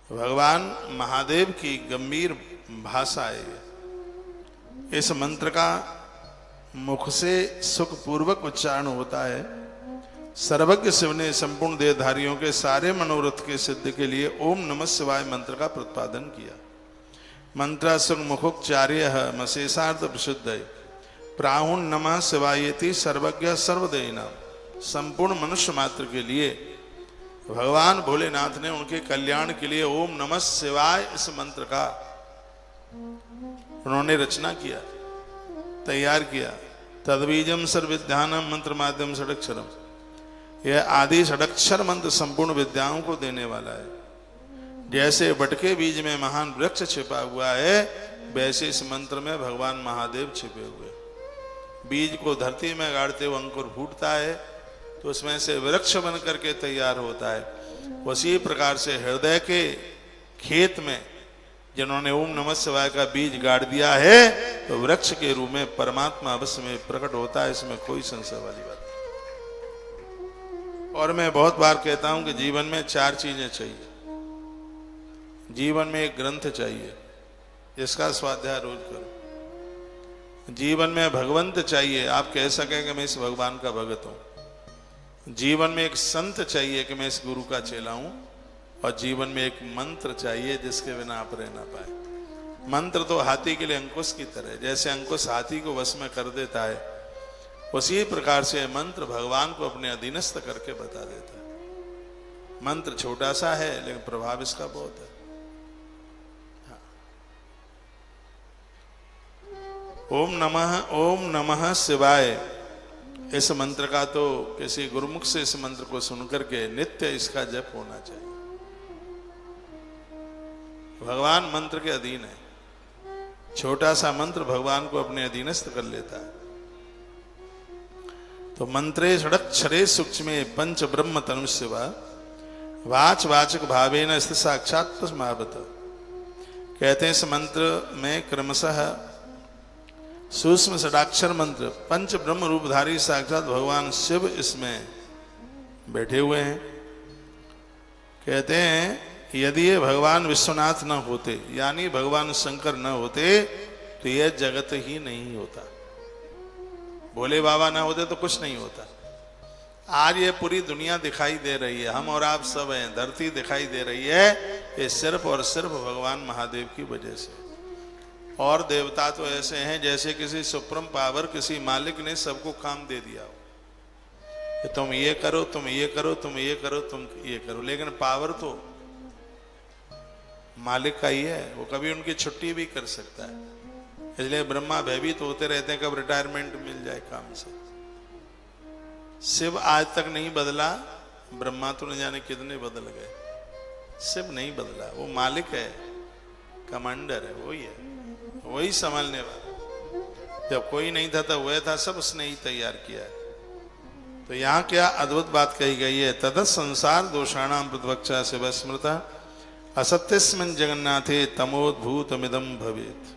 भगवान महादेव की गंभीर भाषा है। इस मंत्र का मुख से सुखपूर्वक उच्चारण होता है। सर्वज्ञ शिव ने संपूर्ण देहधारियों के सारे मनोरथ के सिद्ध के लिए ओम नमः शिवाय मंत्र का प्रतिपादन किया। मंत्र सुख मुखोच्चार्य मशेषार्थ प्रसिद्ध प्राहुण नमः शिवायेति सर्वज्ञ सर्वदेना। संपूर्ण मनुष्य मात्र के लिए भगवान भोलेनाथ ने उनके कल्याण के लिए ओम नमः शिवाय इस मंत्र का उन्होंने रचना किया, तैयार किया। तद्बीजम सर्वविद्यानां मंत्र माध्यम षडक्षरम। यह आदि षडक्षर मंत्र संपूर्ण विद्याओं को देने वाला है। जैसे बटके बीज में महान वृक्ष छिपा हुआ है, वैसे इस मंत्र में भगवान महादेव छिपे हुए। बीज को धरती में गाड़ते हुए अंकुर फूटता है तो उसमें से वृक्ष बन करके तैयार होता है। उसी प्रकार से हृदय के खेत में जिन्होंने ओम नमः शिवाय का बीज गाड़ दिया है तो वृक्ष के रूप में परमात्मा अवश्य में प्रकट होता है। इसमें कोई संशय वाली बात नहीं। और मैं बहुत बार कहता हूं कि जीवन में 4 चीजें चाहिए। जीवन में एक ग्रंथ चाहिए जिसका स्वाध्याय रोज करो। जीवन में भगवंत चाहिए, आप कह सकें कि मैं इस भगवान का भगत हूं। जीवन में एक संत चाहिए कि मैं इस गुरु का चेला हूं। और जीवन में एक मंत्र चाहिए जिसके बिना आप रह ना पाए। मंत्र तो हाथी के लिए अंकुश की तरह, जैसे अंकुश हाथी को वश में कर देता है, उसी प्रकार से मंत्र भगवान को अपने अधीनस्थ करके बता देता है। मंत्र छोटा सा है लेकिन प्रभाव इसका बहुत है। ओम नमः शिवाय इस मंत्र का तो किसी गुरुमुख से इस मंत्र को सुनकर के नित्य इसका जप होना चाहिए। भगवान मंत्र के अधीन है। छोटा सा मंत्र भगवान को अपने अधीनस्थ कर लेता है। तो मंत्रे षडक्षरे सूक्ष्मे पंच ब्रह्म तनु शिवा वाच वाचक भावेन स्थित साक्षात तस्मावत। कहते हैं इस मंत्र में क्रमशः सूक्ष्म षडाक्षर मंत्र पंच ब्रह्म रूपधारी साक्षात भगवान शिव इसमें बैठे हुए हैं। कहते हैं यदि ये भगवान विश्वनाथ न होते, यानी भगवान शंकर न होते, तो यह जगत ही नहीं होता। भोले बाबा ना होते तो कुछ नहीं होता। आज ये पूरी दुनिया दिखाई दे रही है, हम और आप सब हैं, धरती दिखाई दे रही है, ये सिर्फ और सिर्फ भगवान महादेव की वजह से। और देवता तो ऐसे हैं जैसे किसी सुप्रीम पावर, किसी मालिक ने सबको काम दे दिया हो कि तुम ये करो, तुम ये करो, तुम ये करो, तुम ये करो। लेकिन पावर तो मालिक का ही है, वो कभी उनकी छुट्टी भी कर सकता है। इसलिए ब्रह्मा भयभीत होते रहते हैं कब रिटायरमेंट मिल जाए काम से। शिव आज तक नहीं बदला, ब्रह्मा तो न जाने कितने बदल गए, शिव नहीं बदला। वो मालिक है, कमांडर है, वही है, वही संभालने वाला। जब कोई नहीं था तब वह था, सब उसने ही तैयार किया है। तो यहाँ क्या अद्भुत बात कही गई है। तद संसार दोषाणाम प्रतिपक्षा शिव स्मृता असत्यस्मिन् जगन्नाथे तमोद्भूतमिदं भवेत्।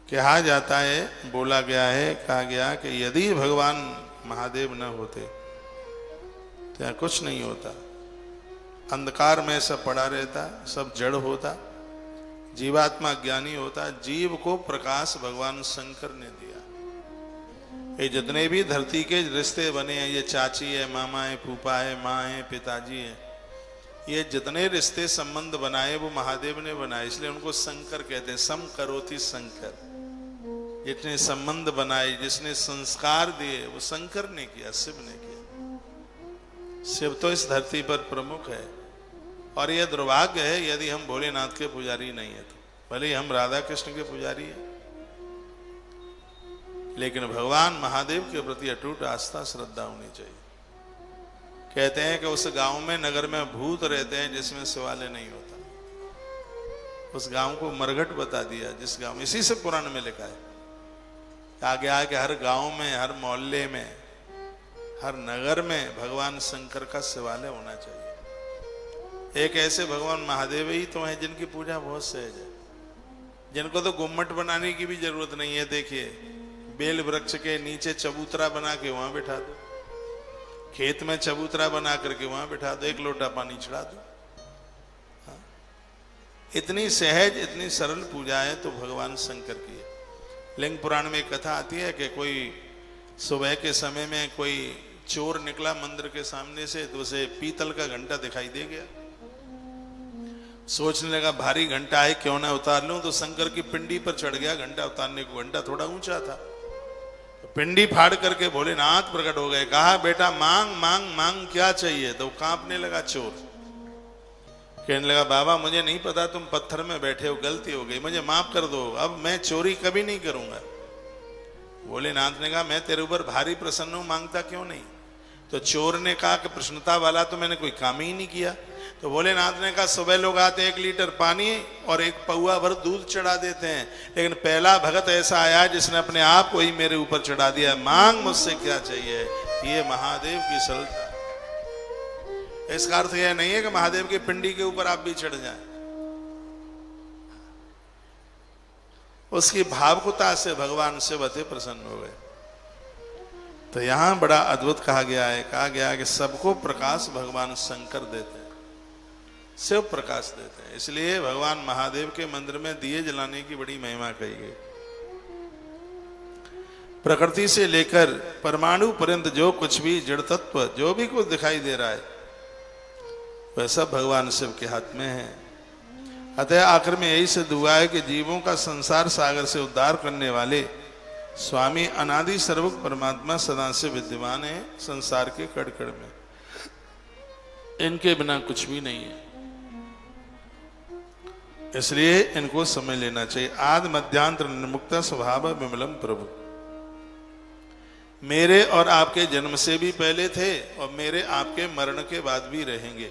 कहा जाता है, बोला गया है, कहा गया कि यदि भगवान महादेव न होते तो यहाँ कुछ नहीं होता। अंधकार में सब पड़ा रहता, सब जड़ होता, जीवात्मा ज्ञानी होता। जीव को प्रकाश भगवान शंकर ने दिया। ये जितने भी धरती के रिश्ते बने हैं, ये चाची है, मामा है, फूफा है, माँ है, पिताजी है, ये जितने रिश्ते संबंध बनाए वो महादेव ने बनाए, इसलिए उनको शंकर कहते हैं। सम करोति शंकर। जितने संबंध बनाए, जिसने संस्कार दिए, वो शंकर ने किया, शिव ने किया। शिव तो इस धरती पर प्रमुख है। और यह दुर्भाग्य है यदि हम भोलेनाथ के पुजारी नहीं है तो। भले ही हम राधा कृष्ण के पुजारी हैं, लेकिन भगवान महादेव के प्रति अटूट आस्था श्रद्धा होनी चाहिए। कहते हैं कि उस गांव में, नगर में भूत रहते हैं जिसमें शिवालय नहीं होता। उस गांव को मरघट बता दिया, जिस गांव में, इसी से पुराण में लिखा है। आगे आके हर गांव में, हर मोहल्ले में, हर नगर में भगवान शंकर का शिवालय होना चाहिए। एक ऐसे भगवान महादेव ही तो हैं जिनकी पूजा बहुत सहज है, जिनको तो गुम्मट बनाने की भी जरूरत नहीं है। देखिए, बेल वृक्ष के नीचे चबूतरा बना के वहां बैठा दो, खेत में चबूतरा बना करके वहां बैठा दो, एक लोटा पानी चढ़ा दो, इतनी सहज इतनी सरल पूजा है तो भगवान शंकर की है। लिंग पुराण में एक कथा आती है कि कोई सुबह के समय में कोई चोर निकला मंदिर के सामने से, तो उसे पीतल का घंटा दिखाई दे गया। सोचने लगा भारी घंटा है, क्यों ना उतार लूं। तो शंकर की पिंडी पर चढ़ गया घंटा उतारने को। घंटा थोड़ा ऊंचा था, तो पिंडी फाड़ करके भोलेनाथ प्रकट हो गए। कहा बेटा मांग मांग मांग क्या चाहिए। तो कांपने लगा चोर, कहने लगा बाबा मुझे नहीं पता, तुम पत्थर में बैठे हो, गलती हो गई, मुझे माफ कर दो, अब मैं चोरी कभी नहीं करूंगा। भोलेनाथ ने कहा मैं तेरे ऊपर भारी प्रसन्न हूं, मांगता क्यों नहीं। तो चोर ने कहा कि प्रसन्नता वाला तो मैंने कोई काम ही नहीं किया। तो भोलेनाथ ने कहा सुबह लोग आते 1 लीटर पानी और 1 पौआ भर दूध चढ़ा देते हैं, लेकिन पहला भगत ऐसा आया जिसने अपने आप को ही मेरे ऊपर चढ़ा दिया। मांग मुझसे क्या चाहिए। ये महादेव की सरलता। इसका अर्थ यह नहीं है कि महादेव की पिंडी के ऊपर आप भी चढ़ जाएं। उसकी भावुकता से भगवान शिव अति प्रसन्न हो गए। तो यहां बड़ा अद्भुत कहा गया है, कि सबको प्रकाश भगवान शंकर देते हैं, शिव प्रकाश देते हैं। इसलिए भगवान महादेव के मंदिर में दिए जलाने की बड़ी महिमा कही गई। प्रकृति से लेकर परमाणु पर्यंत जो कुछ भी जड़ तत्व, जो भी कुछ दिखाई दे रहा है, वह सब भगवान शिव के हाथ में है। अतः आखिर में यही सिद्ध हुआ है कि जीवों का संसार सागर से उद्धार करने वाले स्वामी अनादि सर्वज्ञ परमात्मा सदा से विद्यमान है संसार के कण कण में। इनके बिना कुछ भी नहीं है, इसलिए इनको समझ लेना चाहिए। आदि मध्यांतर निर्मुक्त स्वभाव विमलम प्रभु, मेरे और आपके जन्म से भी पहले थे और मेरे आपके मरण के बाद भी रहेंगे।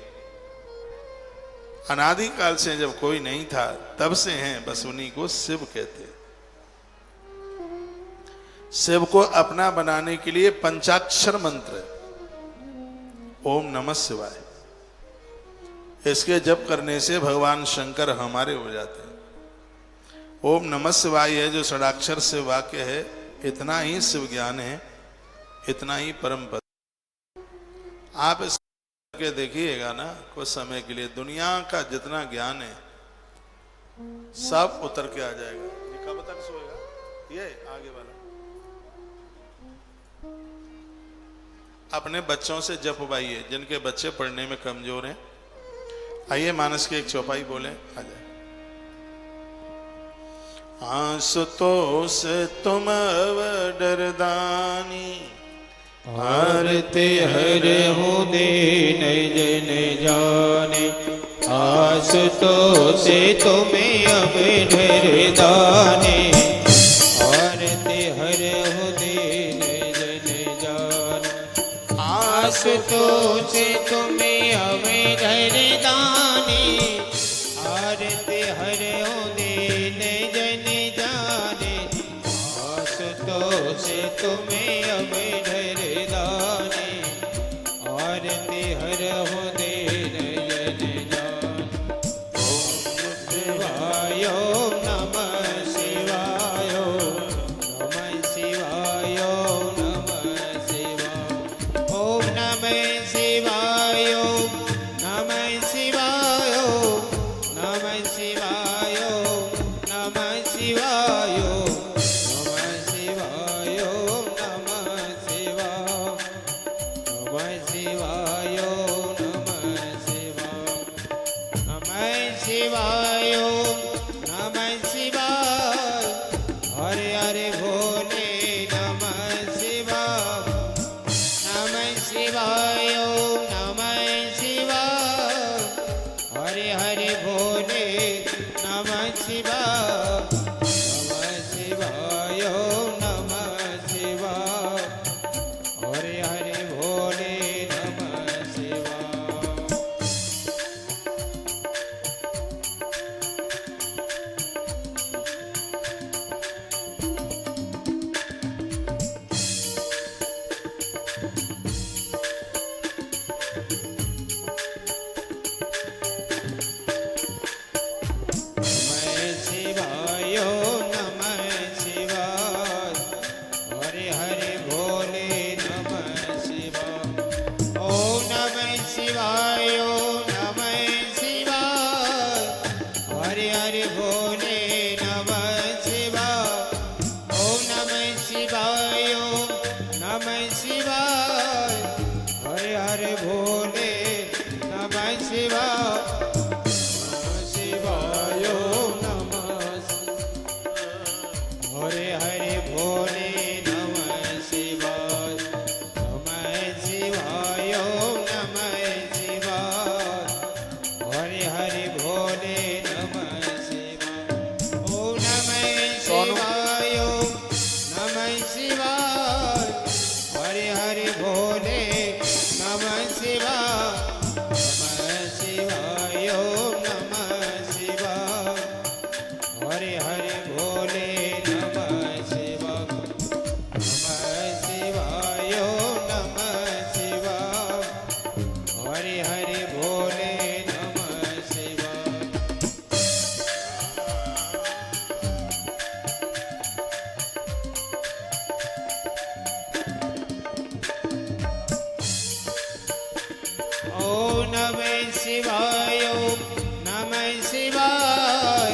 अनादि काल से जब कोई नहीं था तब से हैं, बस उन्हीं को शिव कहते हैं। शिव को अपना बनाने के लिए पंचाक्षर मंत्र ओम नमः शिवाय, इसके जप करने से भगवान शंकर हमारे हो जाते हैं। ओम नमः शिवाय है जो षडाक्षर से वाक्य है, इतना ही शिव ज्ञान है, इतना ही परम पद। आप इस के देखिएगा ना कुछ समय के लिए, दुनिया का जितना ज्ञान है सब उतर के आ जाएगा। ये कब तक सोएगा, ये आगे वाला। अपने बच्चों से जपवाइए, जिनके बच्चे पढ़ने में कमजोर हैं। आइए मानस की एक चौपाई बोले, आ जाए। आसुतोष तुम डरदानी, आरते हर हो दीन जन जाने। आसुतोष तुम्हें अब डरदाने, आरते हर हो दीन जन जाने। आसुतोष तुम्हें अब डरदाने, आरते हर हो दीन जन जाने। आसुतोष तुम्हें अब शिवाय नमः हरे हरे भोले नमः शिवाय नमः शिवाय हरे हरे भोले नमः शिवाय ओम नमः शिवाय नमः शिवाय हरे हरे भोले नमः शिवाय शिवाय नमः शिवाय हरे हरे भोले नमः शिवाय शिवाय नमः शिवाय हरे हरे भोले नमः शिवाय ओम नमः शिवाय नमः शिवाय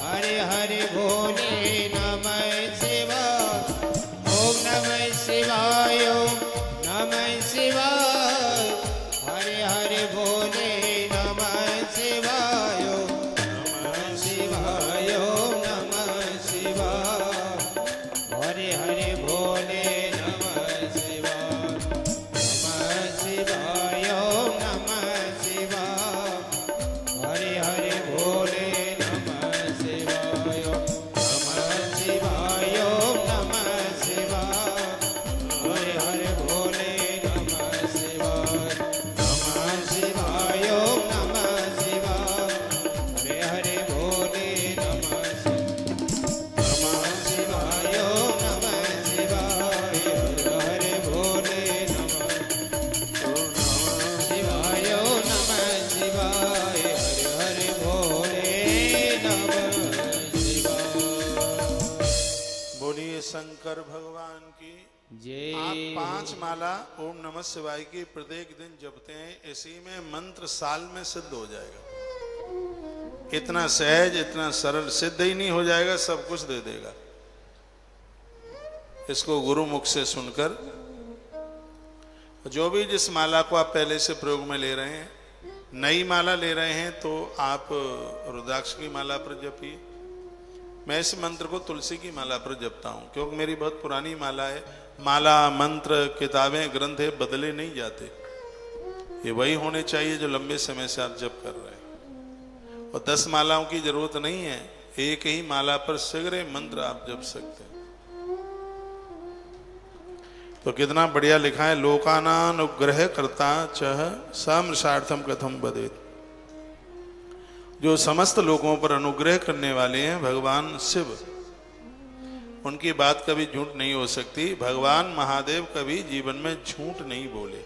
हरे हरे भोले नमः शिवाय ओम नमः शिवाय नमः शिवाय हरे हरे भोले नमः शिवाय नमः शिवाय नमः शिवाय हरे हरे भोले नमः शिवाय नमः शिवाय नमः शिवाय हरे हरे भोले नमः शिवाय नमः शिवाय नमः शिवाय हरे हरे भोले नमः शिवाय नमः शिवाय नमः शिवाय हरे हरे भोले नमः शिवाय नमः शिवाय हरे हरे भोले नमः शिवाय नमः शिवाय हरे हरे भोले नमः शिवाय बोलिए शंकर भगवान की। जय। आप 5 माला ओम नमः शिवाय की प्रत्येक दिन जपते हैं, इसी में मंत्र साल में सिद्ध हो जाएगा। इतना सहज, इतना सरल, सिद्ध ही नहीं हो जाएगा, सब कुछ दे देगा। इसको गुरु मुख से सुनकर जो भी जिस माला को आप पहले से प्रयोग में ले रहे हैं, नई माला ले रहे हैं तो आप रुद्राक्ष की माला पर जपिए। मैं इस मंत्र को तुलसी की माला पर जपता हूं, क्योंकि मेरी बहुत पुरानी माला है। माला, मंत्र, किताबें, ग्रंथ बदले नहीं जाते, ये वही होने चाहिए जो लंबे समय से आप जप कर रहे हैं। और 10 मालाओं की जरूरत नहीं है, एक ही माला पर सगरे मंत्र आप जप सकते हैं। तो कितना बढ़िया लिखा है, लोकानानुग्रह करता चह समृषार्थम कथम बदेत। जो समस्त लोगों पर अनुग्रह करने वाले हैं भगवान शिव, उनकी बात कभी झूठ नहीं हो सकती। भगवान महादेव कभी जीवन में झूठ नहीं बोले,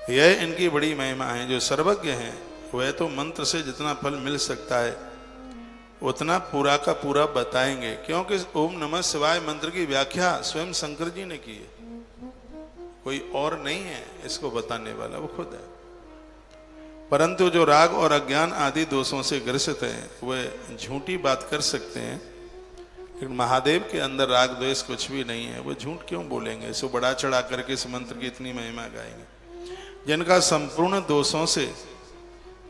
यह इनकी बड़ी महिमा है। जो सर्वज्ञ हैं वह तो मंत्र से जितना फल मिल सकता है उतना पूरा का पूरा बताएंगे, क्योंकि ओम नमः शिवाय मंत्र की व्याख्या स्वयं शंकर जी ने की है, कोई और नहीं है इसको बताने वाला, वो खुद है। परंतु जो राग और अज्ञान आदि दोषों से ग्रसित हैं वह झूठी बात कर सकते हैं, लेकिन महादेव के अंदर राग द्वेष कुछ भी नहीं है, वो झूठ क्यों बोलेंगे। इसको बड़ा चढ़ा करके इस मंत्र की इतनी महिमा गाएंगे। जिनका संपूर्ण दोषों से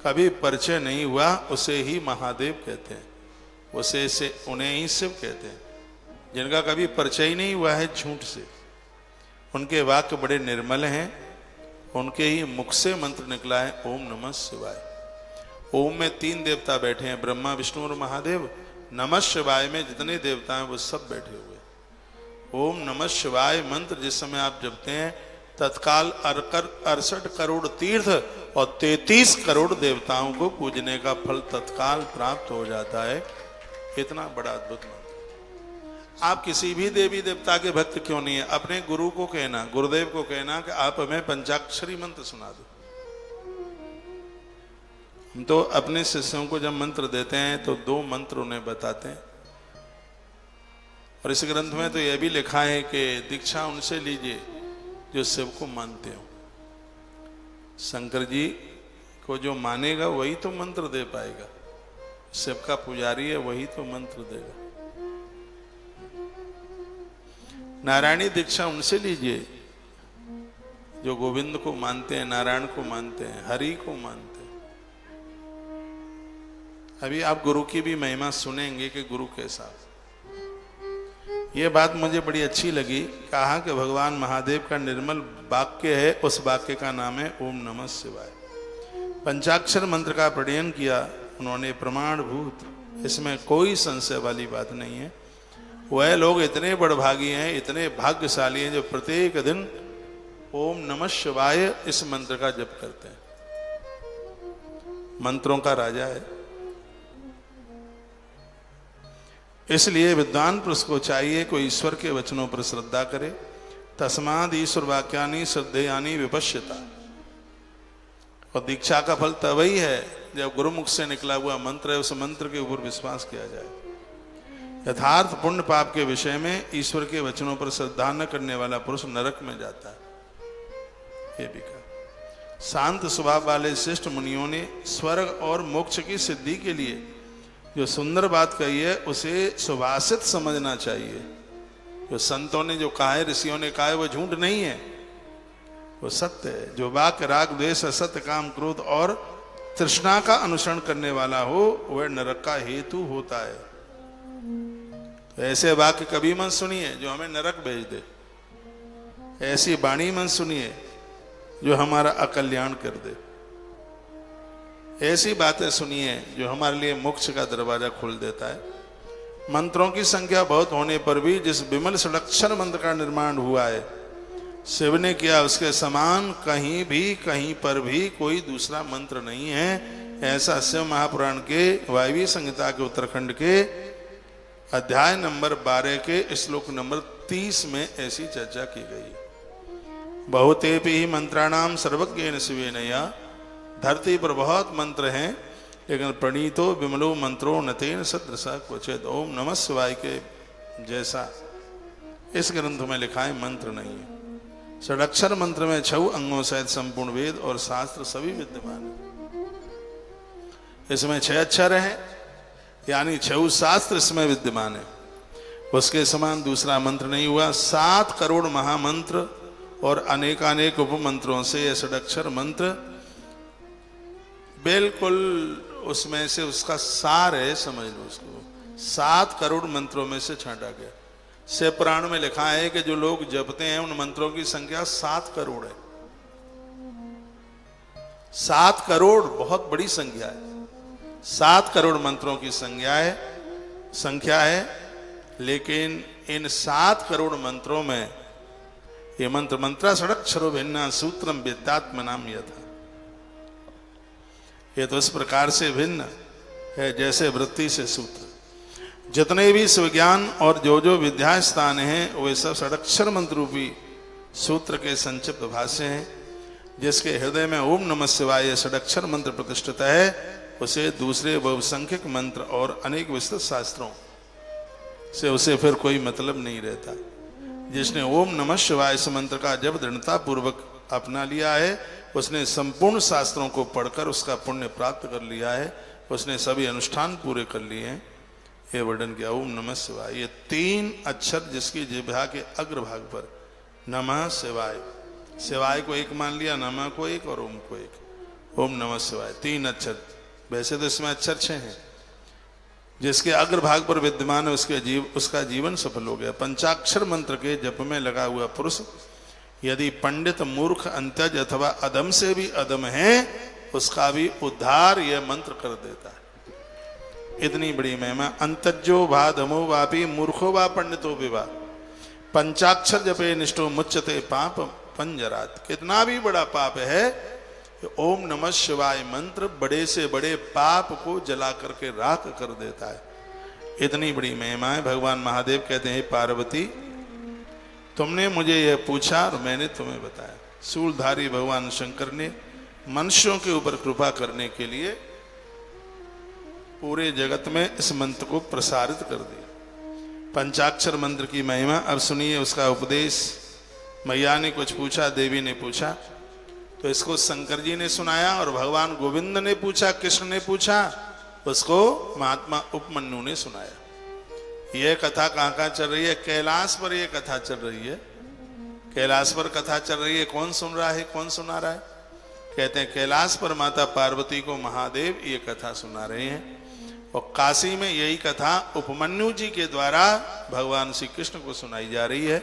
कभी परिचय नहीं हुआ उसे ही महादेव कहते हैं, उसे उन्हें ही शिव कहते हैं। जिनका कभी परिचय ही नहीं हुआ है झूठ से, उनके वाक्य बड़े निर्मल हैं, उनके ही मुख से मंत्र निकला है ओम नमः शिवाय। ओम में 3 देवता बैठे हैं, ब्रह्मा, विष्णु और महादेव। नमः शिवाय में जितने देवता हैं वो सब बैठे हुए। ओम नमः शिवाय मंत्र जिस समय आप जपते हैं तत्काल 68 करोड़ तीर्थ और 33 करोड़ देवताओं को पूजने का फल तत्काल प्राप्त हो जाता है। इतना बड़ा अद्भुत मंत्र। आप किसी भी देवी देवता के भक्त क्यों नहीं है, अपने गुरु को कहना, गुरुदेव को कहना कि आप हमें पंचाक्षरी मंत्र सुना दो। हम तो अपने शिष्यों को जब मंत्र देते हैं तो 2 मंत्र उन्हें बताते हैं। और इस ग्रंथ में तो यह भी लिखा है कि दीक्षा उनसे लीजिए जो शिव को मानते हो। शंकर जी को जो मानेगा वही तो मंत्र दे पाएगा, शिव का पुजारी है वही तो मंत्र देगा। नारायणी दीक्षा उनसे लीजिए जो गोविंद को मानते हैं, नारायण को मानते हैं, हरि को मानते हैं। अभी आप गुरु की भी महिमा सुनेंगे कि गुरु कैसा। ये बात मुझे बड़ी अच्छी लगी। कहा कि भगवान महादेव का निर्मल वाक्य है, उस वाक्य का नाम है ओम नमः शिवाय। पंचाक्षर मंत्र का पठन किया उन्होंने प्रमाणभूत, इसमें कोई संशय वाली बात नहीं है। वह लोग इतने बड़भागी हैं, इतने भाग्यशाली हैं जो प्रत्येक दिन ओम नमः शिवाय इस मंत्र का जप करते हैं। मंत्रों का राजा है। इसलिए विद्वान पुरुष को चाहिए कोई ईश्वर के वचनों पर श्रद्धा करे। तस्माद ईश्वर वाक्यानि श्रद्धेयानि विपश्यता। और दीक्षा का फल तभी है जब गुरुमुख से निकला हुआ मंत्र है, उस मंत्र के ऊपर विश्वास किया जाए। यथार्थ पुण्य पाप के विषय में ईश्वर के वचनों पर श्रद्धा न करने वाला पुरुष नरक में जाता है। ये भी कहा। शांत स्वभाव वाले श्रेष्ठ मुनियों ने स्वर्ग और मोक्ष की सिद्धि के लिए जो सुंदर बात कही है उसे सुभाषित समझना चाहिए। जो संतों ने जो कहा है, ऋषियों ने कहा है, वो झूठ नहीं है, वो सत्य है। जो वाक राग द्वेष असत्य काम क्रोध और तृष्णा का अनुसरण करने वाला हो वह नरक का हेतु होता है। तो ऐसे वाक्य कभी मत सुनिए जो हमें नरक भेज दे। ऐसी वाणी मत सुनिए जो हमारा अकल्याण कर दे। ऐसी बातें सुनिए जो हमारे लिए मोक्ष का दरवाजा खोल देता है। मंत्रों की संख्या बहुत होने पर भी जिस विमल षडक्षर मंत्र का निर्माण हुआ है, शिव ने किया, उसके समान कहीं भी कहीं पर भी कोई दूसरा मंत्र नहीं है। ऐसा शिव महापुराण के वायवी संहिता के उत्तरखंड के अध्याय नंबर 12 के श्लोक नंबर 30 में ऐसी चर्चा की गई। बहुतेपि ही मंत्राणाम सर्वज्ञेन शिवेनया। धरती पर बहुत मंत्र हैं लेकिन प्रणीतो विमलो मंत्रो नतेन सदृशा क्वचित्। ओम नमः शिवाय के जैसा इस ग्रंथ में लिखा है मंत्र नहीं है। षडक्षर मंत्र में 6 अंगों सहित संपूर्ण वेद और शास्त्र सभी विद्यमान है। इसमें 6 अक्षर हैं, यानी 6 शास्त्र इसमें विद्यमान है। उसके समान दूसरा मंत्र नहीं हुआ। 7 करोड़ महामंत्र और अनेकानेक उपमंत्रों से यह षडक्षर मंत्र बिल्कुल उसमें से उसका सार है, समझ लो उसको। 7 करोड़ मंत्रों में से छांटा गया। शिव पुराण में लिखा है कि जो लोग जपते हैं उन मंत्रों की संख्या 7 करोड़ है। 7 करोड़ बहुत बड़ी संख्या है। 7 करोड़ मंत्रों की संख्या है। लेकिन इन 7 करोड़ मंत्रों में ये मंत्रा षडक्षरो भिन्ना सूत्रम वेदात्मनाम यथा। ये तो इस प्रकार से भिन्न है जैसे वृत्ति से सूत्र। जितने भी शिवज्ञान और जो विद्या स्थान हैं वे सब षडक्षर मंत्र रूपी सूत्र के संक्षिप्त भाष्य हैं। जिसके हृदय में ओम नमः शिवाय षडक्षर मंत्र प्रतिष्ठित है उसे दूसरे बहुसंख्यक मंत्र और अनेक विस्तृत शास्त्रों से उसे फिर कोई मतलब नहीं रहता। जिसने ओम नमः शिवाय इस मंत्र का जब दृढ़ता पूर्वक अपना लिया है उसने संपूर्ण शास्त्रों को पढ़कर उसका पुण्य प्राप्त कर लिया है। उसने सभी अनुष्ठान पूरे कर लिए हैं। ये वर्णन किया ओम नमः शिवाय। ये 3 अक्षर जिसकी जिह्वा के अग्रभाग पर नमः शिवाय, शिवाय को एक मान लिया, नमः को एक और ओम को एक। ओम नमः शिवाय 3 अक्षर। वैसे तो इसमें अक्षर 6 हैं। जिसके अग्रभाग पर विद्यमान है उसका जीवन सफल हो गया। पंचाक्षर मंत्र के जप में लगा हुआ पुरुष यदि पंडित मूर्ख अंत्यज अथवा अदम से भी अदम है उसका भी उद्धार यह मंत्र कर देता है। इतनी बड़ी महिमा। अंतजो वा धमो वापी मूर्खो वा पंडितो विवा पंचाक्षर जपे निष्ठो मुच्यते पाप पंजरात। कितना भी बड़ा पाप है ओम नमः शिवाय मंत्र बड़े से बड़े पाप को जला करके राख कर देता है। इतनी बड़ी महिमा है। भगवान महादेव कहते हैं पार्वती तुमने मुझे यह पूछा और मैंने तुम्हें बताया। शूलधारी भगवान शंकर ने मनुष्यों के ऊपर कृपा करने के लिए पूरे जगत में इस मंत्र को प्रसारित कर दिया। पंचाक्षर मंत्र की महिमा अब सुनिए। उसका उपदेश मैया ने कुछ पूछा, देवी ने पूछा तो इसको शंकर जी ने सुनाया और भगवान गोविंद ने पूछा, कृष्ण ने पूछा, उसको महात्मा उपमन्यु ने सुनाया। यह कथा कहाँ कहाँ चल रही है? कैलाश पर यह कथा चल रही है। कैलाश पर कथा चल रही है, कौन सुन रहा है, कौन सुना रहा है? कहते हैं कैलाश पर माता पार्वती को महादेव ये कथा सुना रहे हैं, और काशी में यही कथा उपमन्यु जी के द्वारा भगवान श्री कृष्ण को सुनाई जा रही है।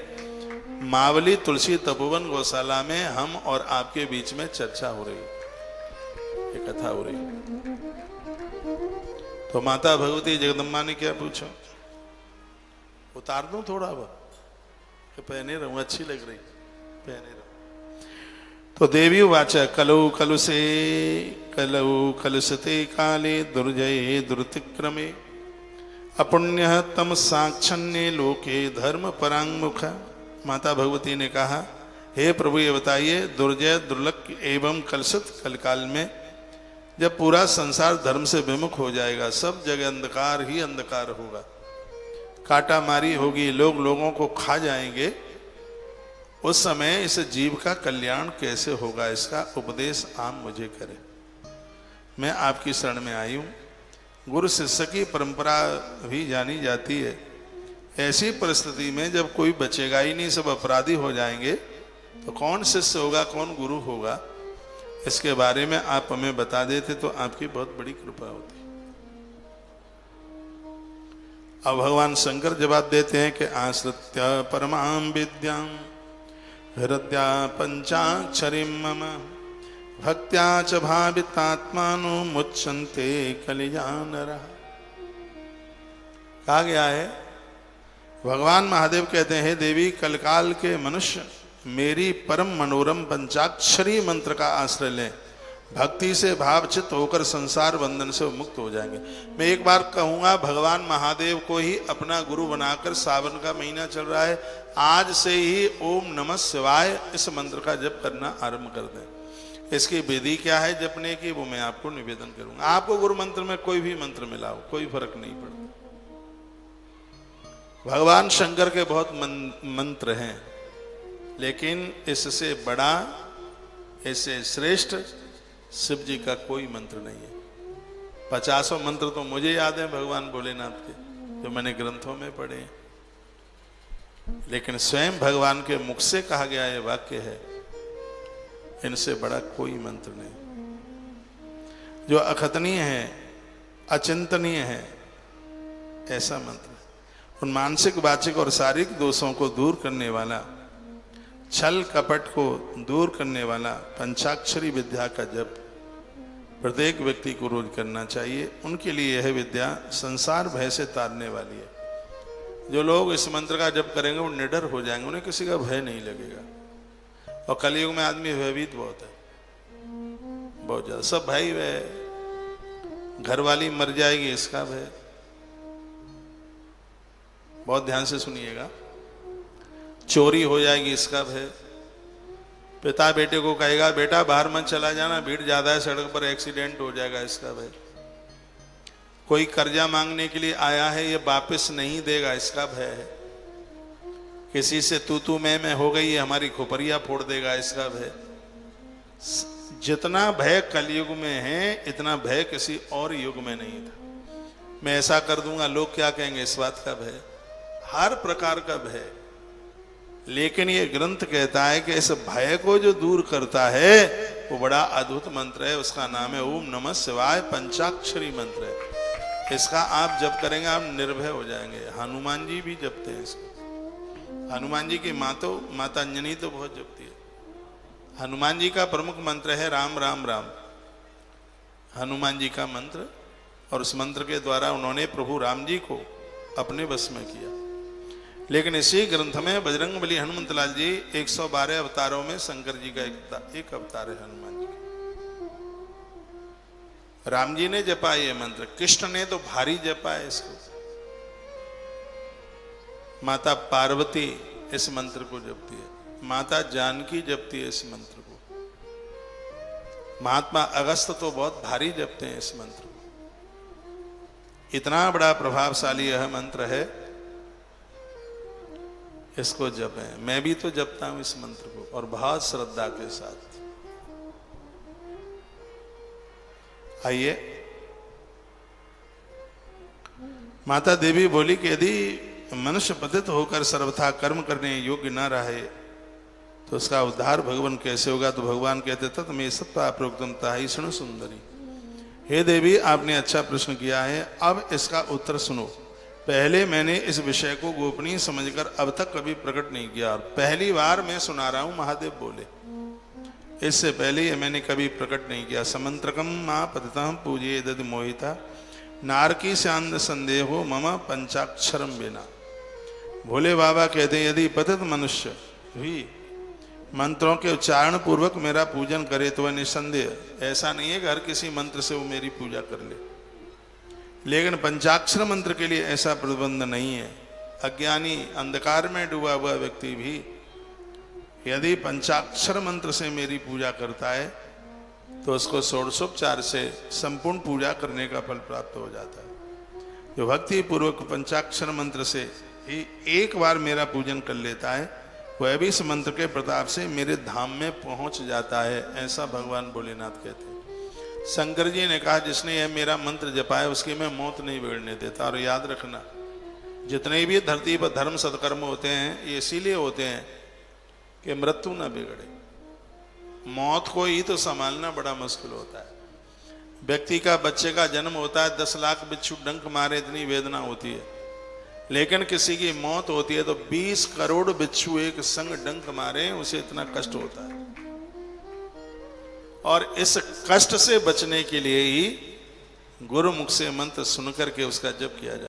मावली तुलसी तपोवन गौशाला में हम और आपके बीच में चर्चा हो रही है, ये कथा हो रही है। तो माता भगवती जगदम्बा ने क्या पूछा? उतार दूं थोड़ा बहुत, पहने रहूं, अच्छी लग रही, पहने रहूं। तो देवी वाचा कलौ कलुषे कलौ कलुषते काले दुर्जये दुर्तिक्रमे अपुण्य तम साक्षण्ये लोके धर्म परांगमुख। माता भगवती ने कहा, हे प्रभु ये बताइए, दुर्जय दुर्लभ एवं कलुषित कलकाल में जब पूरा संसार धर्म से विमुख हो जाएगा, सब जगह अंधकार ही अंधकार होगा, काटा मारी होगी, लोग लोगों को खा जाएंगे, उस समय इस जीव का कल्याण कैसे होगा, इसका उपदेश आप मुझे करें। मैं आपकी शरण में आई हूँ। गुरु शिष्य की परंपरा भी जानी जाती है। ऐसी परिस्थिति में जब कोई बचेगा ही नहीं, सब अपराधी हो जाएंगे, तो कौन शिष्य होगा, कौन गुरु होगा, इसके बारे में आप हमें बता देते तो आपकी बहुत बड़ी कृपा होती। अब भगवान शंकर जवाब देते हैं कि आश्रित्य परमां विद्यां हृदया पंचाक्षरीं मम भक्त्या च भावितात्मानो मुच्यन्ते कलिजानरः। कहा गया है, भगवान महादेव कहते हैं, देवी कलकाल के मनुष्य मेरी परम मनोरम पंचाक्षरी मंत्र का आश्रय लें, भक्ति से भावचित होकर संसार बंधन से मुक्त हो जाएंगे। मैं एक बार कहूंगा, भगवान महादेव को ही अपना गुरु बनाकर, सावन का महीना चल रहा है, आज से ही ओम नमः शिवाय इस मंत्र का जप करना आरंभ कर दें। इसकी विधि क्या है जपने की, वो मैं आपको निवेदन करूंगा। आपको गुरु मंत्र में कोई भी मंत्र मिलाओ, कोई फर्क नहीं पड़ता। भगवान शंकर के बहुत मंत्र हैं, लेकिन इससे बड़ा, इससे श्रेष्ठ शिव जी का कोई मंत्र नहीं है। 50 मंत्र तो मुझे याद है भगवान भोलेनाथ के, जो मैंने ग्रंथों में पढ़े हैं, लेकिन स्वयं भगवान के मुख से कहा गया ये वाक्य है, इनसे बड़ा कोई मंत्र नहीं जो अखतनीय है, अचिंतनीय है, ऐसा मंत्र। उन मानसिक, वाचिक और शारीरिक दोषों को दूर करने वाला, छल कपट को दूर करने वाला पंचाक्षरी विद्या का जप प्रत्येक व्यक्ति को रोज करना चाहिए। उनके लिए यह विद्या संसार भय से तारने वाली है। जो लोग इस मंत्र का जप करेंगे वो निडर हो जाएंगे, उन्हें किसी का भय नहीं लगेगा। और कलयुग में आदमी भयभीत बहुत है, बहुत ज्यादा, सब भय भय, घरवाली मर जाएगी इसका भय, बहुत ध्यान से सुनिएगा, चोरी हो जाएगी इसका भय, पिता बेटे को कहेगा बेटा बाहर मत चला जाना, भीड़ ज्यादा है सड़क पर, एक्सीडेंट हो जाएगा, इसका भय, कोई कर्जा मांगने के लिए आया है ये वापस नहीं देगा, इसका भय है, किसी से तू मैं हो गई है, हमारी खोपड़ियां फोड़ देगा, इसका भय। जितना भय कलयुग में है इतना भय किसी और युग में नहीं था। मैं ऐसा कर दूंगा लोग क्या कहेंगे, इस बात का भय, हर प्रकार का भय। लेकिन ये ग्रंथ कहता है कि इस भय को जो दूर करता है वो बड़ा अद्भुत मंत्र है, उसका नाम है ओम नमः शिवाय, पंचाक्षरी मंत्र है। इसका आप जप करेंगे आप निर्भय हो जाएंगे। हनुमान जी भी जपते हैं इसको। हनुमान जी की माता अंजनी तो बहुत जपती है। हनुमान जी का प्रमुख मंत्र है राम राम राम, हनुमान जी का मंत्र, और उस मंत्र के द्वारा उन्होंने प्रभु राम जी को अपने बस में किया। लेकिन इसी ग्रंथ में बजरंगबली हनुमंतलाल जी 112 अवतारों में शंकर जी का एक अवतार है हनुमान जी का। राम जी ने जपा ये मंत्र, कृष्ण ने तो भारी जपा है इसको, माता पार्वती इस मंत्र को जपती है, माता जानकी जपती है इस मंत्र को, महात्मा अगस्त तो बहुत भारी जपते हैं इस मंत्र को। इतना बड़ा प्रभावशाली यह मंत्र है, इसको जपें। मैं भी तो जपता हूं इस मंत्र को, और बहुत श्रद्धा के साथ। आइए, माता देवी बोली कि यदि मनुष्य पतित होकर सर्वथा कर्म करने योग्य न रहे तो उसका उद्धार भगवान कैसे होगा? तो भगवान कहते तत् में सत्ता प्रोक्तम ताहि सुनो सुंदरी। हे देवी, आपने अच्छा प्रश्न किया है, अब इसका उत्तर सुनो। पहले मैंने इस विषय को गोपनीय समझकर अब तक कभी प्रकट नहीं किया, और पहली बार मैं सुना रहा हूं, महादेव बोले। इससे पहले ये मैंने कभी प्रकट नहीं किया। समंत्रकम मां पतितम पूजे दद मोहिता नारकी शांत संदेहो मम पंचाक्षरम बिना। भोले बाबा कहते हैं, यदि पतित मनुष्य भी मंत्रों के उच्चारण पूर्वक मेरा पूजन करे तो वह निसंदेह, ऐसा नहीं है कि हर किसी मंत्र से वो मेरी पूजा कर ले, लेकिन पंचाक्षर मंत्र के लिए ऐसा प्रतिबंध नहीं है। अज्ञानी अंधकार में डूबा हुआ व्यक्ति भी यदि पंचाक्षर मंत्र से मेरी पूजा करता है तो उसको षोडशोपचार से संपूर्ण पूजा करने का फल प्राप्त हो जाता है। जो भक्ति पूर्वक पंचाक्षर मंत्र से ही एक बार मेरा पूजन कर लेता है, वह भी इस मंत्र के प्रताप से मेरे धाम में पहुंच जाता है, ऐसा भगवान भोलेनाथ कहते हैं। शंकर जी ने कहा, जिसने यह मेरा मंत्र जपा है उसकी मैं मौत नहीं बिगड़ने देता। और याद रखना, जितने भी धरती पर धर्म सत्कर्म होते हैं ये इसीलिए होते हैं कि मृत्यु न बिगड़े। मौत को ही तो संभालना बड़ा मुश्किल होता है। व्यक्ति का बच्चे का जन्म होता है, 10 लाख बिच्छू डंक मारे इतनी वेदना होती है, लेकिन किसी की मौत होती है तो 20 करोड़ बिच्छू एक संग डंक मारे, उसे इतना कष्ट होता है। और इस कष्ट से बचने के लिए ही गुरुमुख से मंत्र सुनकर के उसका जप किया जाए।